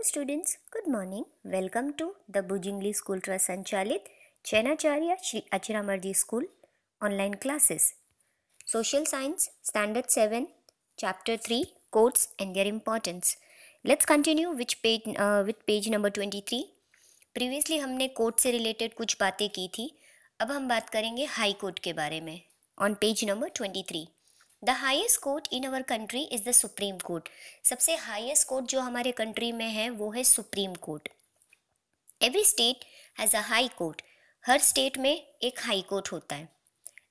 students, good morning. Welcome to the Bujingli School Trust Sanchalit Chainacharya Shri Achiramarji School online classes. Social Science Standard 7 Chapter 3 Courts and their importance. Let's continue with page number 23. Previously हमने court से related कुछ बातें की थी. अब हम बात करेंगे हाई कोर्ट के बारे में. On page number 23. The highest court in our country is the supreme court. सबसे हाईएस्ट कोर्ट जो हमारे कंट्री में है वो है supreme court. Every state has a high court. Her state में एक हाई कोर्ट होता है.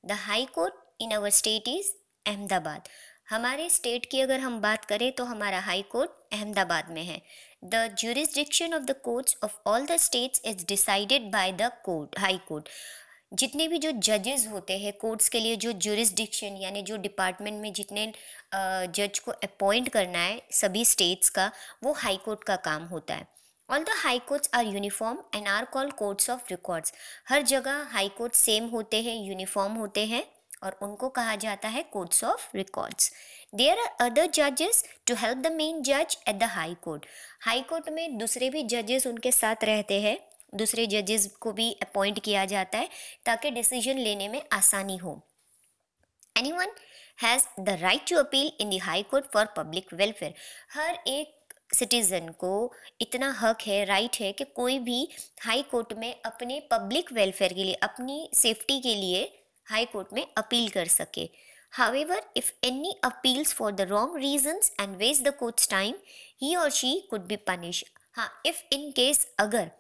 The high court in our state is Ahmedabad. हमारे स्टेट की अगर हम बात करें तो हमारा हाई कोर्ट अहमदाबाद में है. The jurisdiction of the courts of all the states is decided by the court high court. जितने भी जो जजेस होते हैं कोर्ट्स के लिए, जो ज्यूरिसडिक्शन यानी जो डिपार्टमेंट में जितने जज को अपॉइंट करना है सभी स्टेट्स का, वो हाई कोर्ट का काम होता है. All the high courts are uniform and are called courts of records. हर जगह हाई कोर्ट सेम होते हैं, यूनिफॉर्म होते हैं और उनको कहा जाता है courts of records. There are other जजेस टू हेल्प द मेन जज at the high court. High court में दूसरे भी जजेस उनके साथ रहते हैं. दूसरे जजेस को भी अपॉइंट किया जाता है ताकि डिसीजन लेने में आसानी हो. Anyone has the right to appeal in the high court for public welfare. हर एक सिटीज़न को इतना हक है, राइट है कि कोई भी हाई कोर्ट में अपने पब्लिक वेलफेयर के लिए, अपनी सेफ्टी के लिए हाई कोर्ट में अपील कर सके. However, if any appeals for the wrong reasons and waste the court's time, he or she could be punished. हाँ, if in case अगर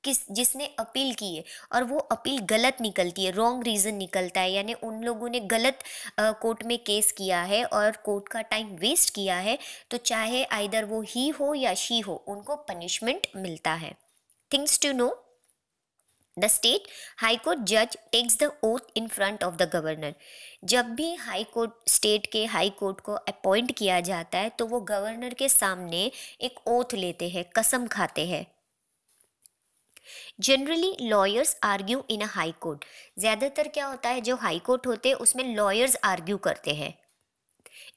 जिसने अपील की है और वो अपील गलत निकलती है, रॉन्ग रीज़न निकलता है, यानी उन लोगों ने गलत कोर्ट में केस किया है और कोर्ट का टाइम वेस्ट किया है, तो चाहे आइदर वो ही हो या शी हो, उनको पनिशमेंट मिलता है. Things to know. The state high court जज takes the oath in front of the governor. जब भी हाई कोर्ट स्टेट के हाई कोर्ट को अपॉइंट किया जाता है तो वो गवर्नर के सामने एक ओथ लेते हैं, कसम खाते हैं. Generally lawyers argue in a high court. ज़्यादातर क्या होता है, जो हाई कोर्ट होते हैं उसमें लॉयर्स आर्ग्यू करते हैं.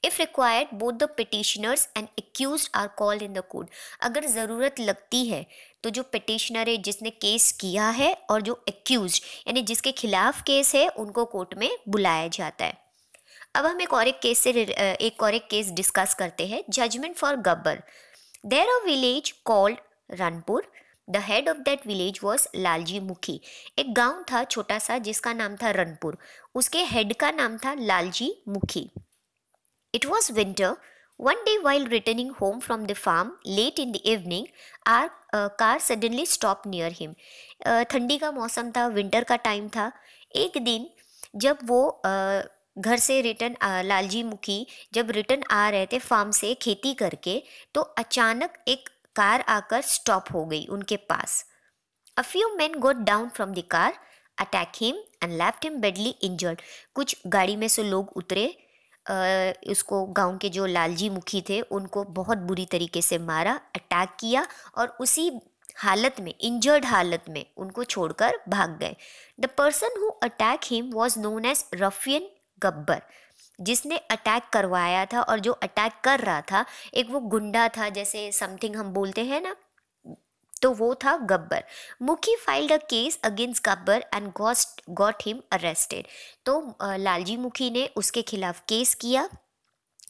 If required both the petitioners and accused are called in the court. अगर ज़रूरत लगती है तो जो पिटिशनर है जिसने केस किया है और जो एक्यूज्ड यानी जिसके खिलाफ केस है उनको कोर्ट में बुलाया जाता है. अब हम एक और एक केस डिस्कस करते हैं. Judgment for Gabbar. There a village called Ranpur. The head of that village was Lalji Mukhi. एक गांव था छोटा सा जिसका नाम था रनपुर. उसके हेड का नाम था लालजी मुखी. It was winter. One day while returning home from the farm late in the evening, our car suddenly stopped near him. ठंडी का मौसम था, विंटर का टाइम था. एक दिन जब वो घर से रिटर्न लालजी मुखी जब रिटर्न आ रहे थे फार्म से खेती करके, तो अचानक एक कार आकर स्टॉप हो गई उनके पास. A few men got down from the car, attacked him and left him badly injured. कुछ गाड़ी में से लोग उतरे, उसको गांव के जो लालजी मुखी थे उनको बहुत बुरी तरीके से मारा, अटैक किया और उसी हालत में, इंजर्ड हालत में उनको छोड़कर भाग गए. The person who attack him was known as ruffian Gabbar. जिसने अटैक करवाया था और जो अटैक कर रहा था एक वो गुंडा था, जैसे समथिंग हम बोलते हैं ना, तो वो था गब्बर. मुखी filed a case against Gabbar and got him arrested. तो लालजी मुखी ने उसके खिलाफ केस किया,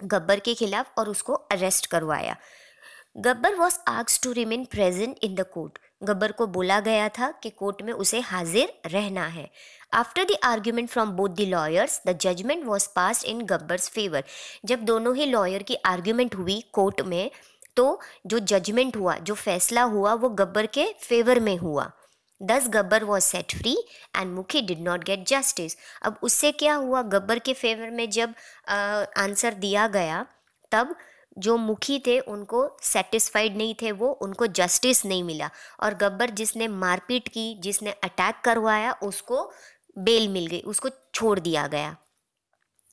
गब्बर के खिलाफ, और उसको अरेस्ट करवाया. Gabbar was asked to remain present in the court. Gabbar को बोला गया था कि कोर्ट में उसे हाजिर रहना है. After the argument from both the lawyers the judgment was passed in Gabbar's favour. जब दोनों ही लॉयर की आर्ग्यूमेंट हुई कोर्ट में, तो जो जजमेंट हुआ, जो फैसला हुआ, वो गब्बर के फेवर में हुआ. दस Gabbar was set free and मुखी डिड नॉट गेट जस्टिस. अब उससे क्या हुआ, गब्बर के फेवर में जब आंसर दिया गया तब जो मुखी थे उनको सेटिस्फाइड नहीं थे, वो उनको जस्टिस नहीं मिला, और गब्बर जिसने मारपीट की, जिसने अटैक करवाया, उसको बेल मिल गई, उसको छोड़ दिया गया.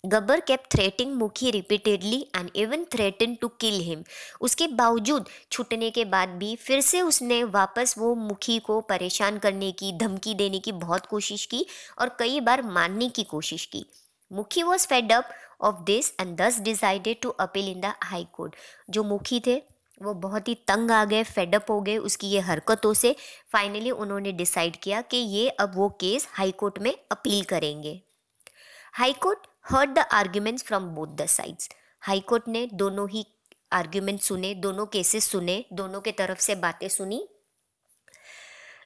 गब्बर kept threatening मुखी repeatedly and even threatened to kill him. उसके बावजूद, छूटने के बाद भी फिर से उसने वापस वो मुखी को परेशान करने की, धमकी देने की बहुत कोशिश की और कई बार मारने की कोशिश की. मुखी was fed up of this and thus decided to appeal in the high court. जो मुखी थे वो बहुत ही तंग आ गए, फेडअप हो गए उसकी ये हरकतों से। फाइनली उन्होंने डिसाइड किया कि ये अब वो केस हाई कोर्ट में अपील करेंगे। High court heard the arguments from both the sides. High court ने दोनों ही आर्ग्यूमेंट सुने, दोनों केसेस सुने, दोनों के तरफ से बातें सुनी।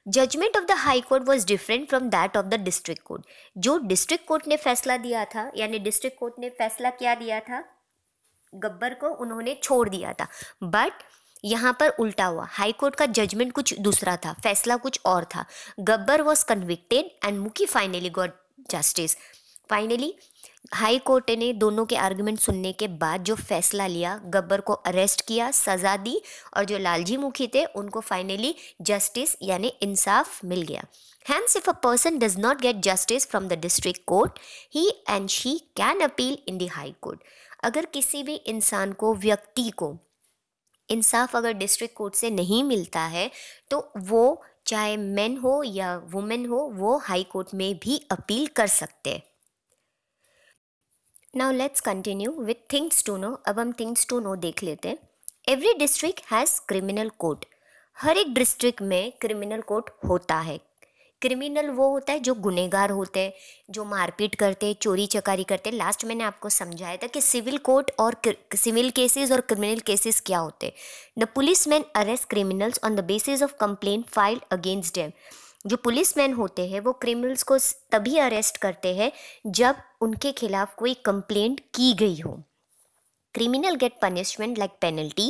Judgment of the high court was different from that of the district court. जो डिस्ट्रिक्ट कोर्ट ने फैसला दिया था, यानी डिस्ट्रिक्ट कोर्ट ने फैसला क्या दिया था, गब्बर को उन्होंने छोड़ दिया था। बट यहाँ पर उल्टा हुआ, हाई कोर्ट का जजमेंट कुछ दूसरा था, फैसला कुछ और था। गब्बर वॉज कन्विक्टेड एंड मुकी finally got justice. Finally high court ने दोनों के आर्गुमेंट सुनने के बाद जो फैसला लिया, गब्बर को अरेस्ट किया, सज़ा दी, और जो लालजी मुखी थे उनको फाइनली जस्टिस यानी इंसाफ मिल गया। Hence, if a person does not get justice from the district court, he and she can appeal in the high court. अगर किसी भी इंसान को, व्यक्ति को इंसाफ अगर डिस्ट्रिक्ट कोर्ट से नहीं मिलता है तो वो चाहे मेन हो या वुमेन हो, वो हाई कोर्ट में भी अपील कर सकते हैं। Now let's continue with things to know. अब हम थिंग्स टू नो देख लेते हैं। Every district has criminal code. हर एक डिस्ट्रिक्ट में क्रिमिनल कोड होता है। क्रिमिनल वो होता है जो गुनहगार होते हैं, जो मारपीट करते हैं, चोरी चकारी करते हैं। लास्ट मैंने आपको समझाया था कि सिविल कोर्ट और सिविल केसेस और क्रिमिनल केसेस क्या होते हैं। The policeman arrest criminals on the basis of complaint filed against them. जो पुलिसमैन होते हैं वो क्रिमिनल्स को तभी अरेस्ट करते हैं जब उनके खिलाफ कोई कंप्लेंट की गई हो। Criminal get punishment like penalty,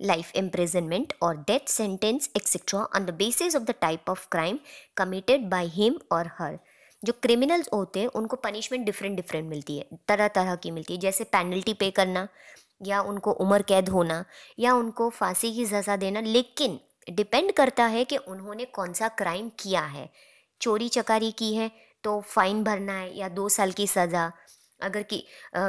life imprisonment or death sentence etc. on the basis of the type of crime committed by him or her. जो क्रिमिनल्स होते हैं उनको पनिशमेंट डिफरेंट डिफरेंट मिलती है, तरह तरह की मिलती है, जैसे पेनल्टी पे करना, या उनको उम्र कैद होना, या उनको फांसी की सज़ा देना। लेकिन डिपेंड करता है कि उन्होंने कौन सा क्राइम किया है। चोरी चकारी की है तो फाइन भरना है या 2 साल की सज़ा। अगर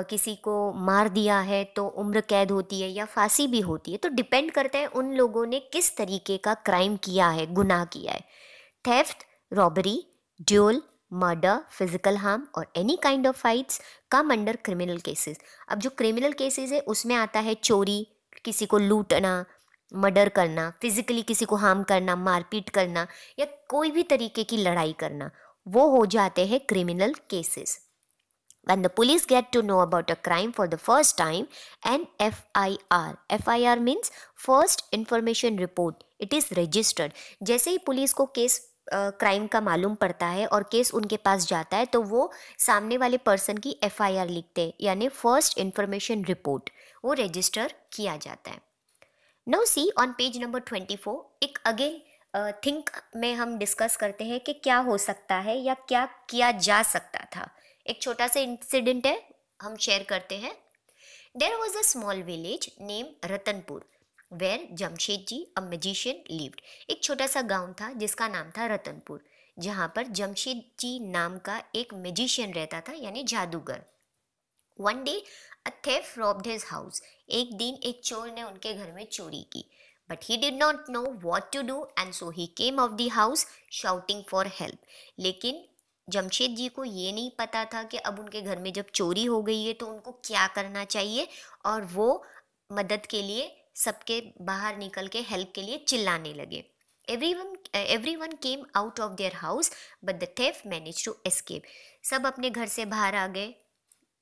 किसी को मार दिया है तो उम्र कैद होती है या फांसी भी होती है। तो डिपेंड करता है उन लोगों ने किस तरीके का क्राइम किया है, गुनाह किया है। Theft, robbery, duel, murder, physical harm और any kind of fights come under criminal cases. अब जो क्रिमिनल केसेस है उसमें आता है चोरी, किसी को लूटना, मर्डर करना, फिजिकली किसी को हार्म करना, मारपीट करना, या कोई भी तरीके की लड़ाई करना, वो हो जाते हैं criminal cases. When the police get to know about a crime for the first time, an FIR means First Information Report, it is registered। जैसे ही पुलिस को केस क्राइम का मालूम पड़ता है और केस उनके पास जाता है तो वो सामने वाले पर्सन की FIR लिखते हैं, यानी फर्स्ट इंफॉर्मेशन रिपोर्ट, वो रजिस्टर किया जाता है। Now see on page number 24, एक अगेन थिंक में हम डिस्कस करते हैं कि क्या हो सकता है या क्या किया जा सकता था। एक छोटा सा इंसिडेंट है, हम शेयर करते हैं। There was a small village name Ratanpur where Jamshed ji a magician lived. एक छोटा सा गांव था जिसका नाम था रतनपुर, जहाँ पर जमशेद जी नाम का एक मैजिशियन रहता था, यानी जादूगर। वन डे अ थेफ रॉब्ड हिज हाउस। एक दिन एक चोर ने उनके घर में चोरी की, but he did not know what to do and so he came of the house shouting for help. लेकिन जमशेद जी को ये नहीं पता था कि अब उनके घर में जब चोरी हो गई है तो उनको क्या करना चाहिए, और वो मदद के लिए सबके बाहर निकल के हेल्प के लिए चिल्लाने लगे। everyone came out of their house but the thief managed to escape। सब अपने घर से बाहर आ गए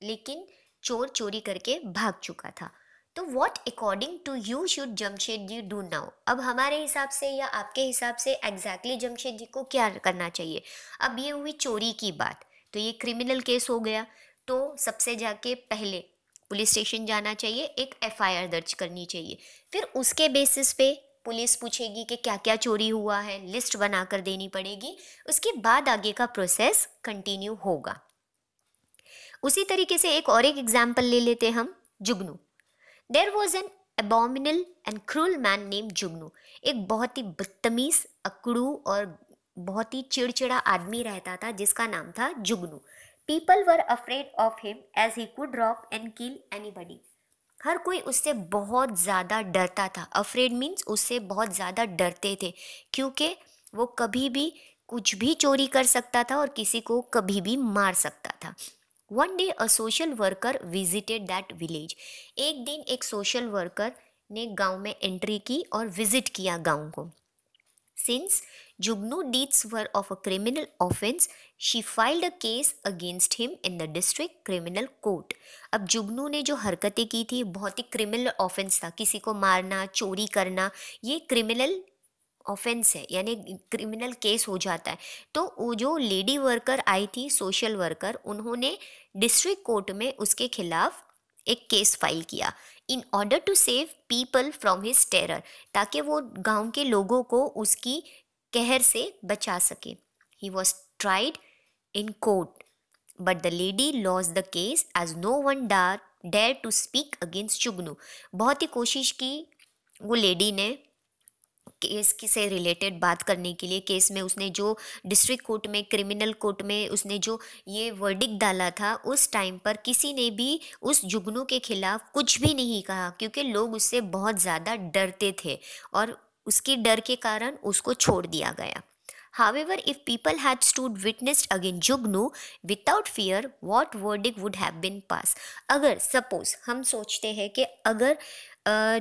लेकिन चोर चोरी करके भाग चुका था। तो what according to you should Jamshed ji do now. अब हमारे हिसाब से या आपके हिसाब से एग्जैक्टली जमशेद जी को क्या करना चाहिए। अब ये हुई चोरी की बात, तो ये क्रिमिनल केस हो गया, तो सबसे जाके पहले पुलिस स्टेशन जाना चाहिए, एक FIR दर्ज करनी चाहिए। फिर उसके बेसिस पे पुलिस पूछेगी कि क्या क्या चोरी हुआ है, लिस्ट बना कर देनी पड़ेगी। उसके बाद आगे का प्रोसेस कंटिन्यू होगा। उसी तरीके से एक और एग्जाम्पल ले लेते हैं हम, Jugnu. There was an abominable and cruel man name Jugnu. एक बहुत ही बदतमीज, अकड़ू और बहुत ही चिड़चिड़ा आदमी रहता था जिसका नाम था Jugnu. People were afraid of him as he could rob and kill anybody. हर कोई उससे बहुत ज़्यादा डरता था। अफ्रेड मीन्स उससे बहुत ज़्यादा डरते थे, क्योंकि वो कभी भी कुछ भी चोरी कर सकता था और किसी को कभी भी मार सकता था। One day a social worker visited that village. एक दिन एक सोशल वर्कर ने गांव में एंट्री की और विजिट किया गांव को। Since Jugnu deeds were of a criminal offense, she filed a case against him in the district criminal court. अब जुगनू ने जो हरकतें की थी बहुत ही क्रिमिनल ऑफेंस था, किसी को मारना, चोरी करना, ये क्रिमिनल ऑफेंस है, यानी क्रिमिनल केस हो जाता है। तो वो जो लेडी वर्कर आई थी, सोशल वर्कर, उन्होंने डिस्ट्रिक्ट कोर्ट में उसके खिलाफ एक केस फाइल किया in order to save people from his terror, ताकि वो गांव के लोगों को उसकी कहर से बचा सके। He was tried in court but the lady lost the case as no one dare to speak against Jugnu. बहुत ही कोशिश की वो लेडी ने केस से रिलेटेड बात करने के लिए। केस में उसने जो डिस्ट्रिक्ट कोर्ट में, क्रिमिनल कोर्ट में उसने जो ये वर्डिक्ट डाला था, उस टाइम पर किसी ने भी उस जुगनू के खिलाफ कुछ भी नहीं कहा, क्योंकि लोग उससे बहुत ज़्यादा डरते थे और उसके डर के कारण उसको छोड़ दिया गया। However, if people had stood witness against Jugnu without fear, what verdict would have been passed? अगर सपोज हम सोचते हैं कि अगर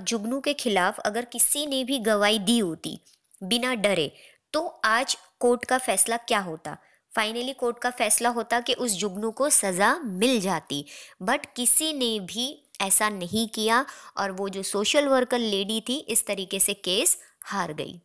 जुगनू के खिलाफ अगर किसी ने भी गवाही दी होती बिना डरे, तो आज कोर्ट का फैसला क्या होता? फाइनली कोर्ट का फैसला होता कि उस जुगनू को सज़ा मिल जाती, बट किसी ने भी ऐसा नहीं किया और वो जो सोशल वर्कर लेडी थी इस तरीके से केस हार गई।